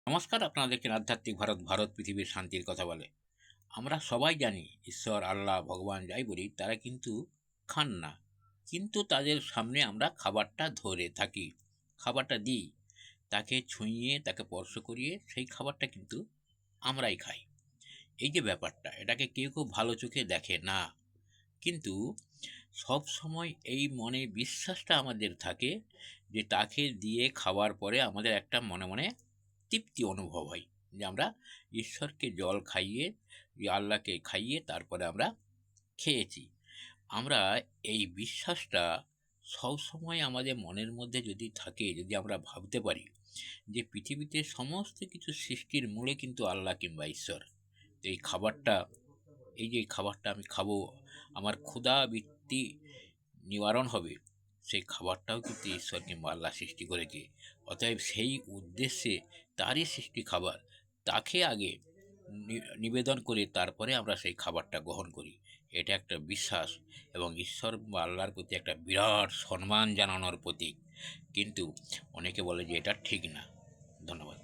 নমস্কার, আপনারা দেখছেন আধ্যাত্মিক ভারত পৃথিবীর শান্তির কথা বলে। আমরা সবাই জানি ঈশ্বর, আল্লাহ, ভগবান যাই বলি তারা কিন্তু খান না। কিন্তু তাদের সামনে আমরা খাবারটা ধরে থাকি, খাবারটা দিই, তাকে ছুঁইয়ে তাকে স্পর্শ করিয়ে সেই খাবারটা কিন্তু আমরাই খাই। এই যে ব্যাপারটা, এটাকে কেউ কেউ ভালো চোখে দেখে না। কিন্তু সব সময় এই মনে বিশ্বাসটা আমাদের থাকে যে তাকে দিয়ে খাওয়ার পরে আমাদের একটা মনে মনে তৃপ্তি অনুভব হয় যে আমরা ঈশ্বরকে জল খাইয়ে, আল্লাহকে খাইয়ে তারপরে আমরা খেয়েছি। আমরা এই বিশ্বাসটা সবসময় আমাদের মনের মধ্যে যদি থাকে, যদি আমরা ভাবতে পারি যে পৃথিবীতে সমস্ত কিছু সৃষ্টির মূলে কিন্তু আল্লাহ কিংবা ঈশ্বর। তো এই খাবারটা, এই যে খাবারটা আমি খাবো, আমার ক্ষুধা বৃত্তি নিবারণ হবে, সেই খাবারটাও কিন্তু ঈশ্বর কিংবা আল্লাহ সৃষ্টি করেছে। অতএব সেই উদ্দেশ্যে তারই সৃষ্টি খাবার, তাকে আগে নিবেদন করে তারপরে আমরা সেই খাবারটা গ্রহণ করি। এটা একটা বিশ্বাস এবং ঈশ্বর বা আল্লাহর প্রতি একটা বিরাট সম্মান জানানোর প্রতীক। কিন্তু অনেকে বলে যে এটা ঠিক না। ধন্যবাদ।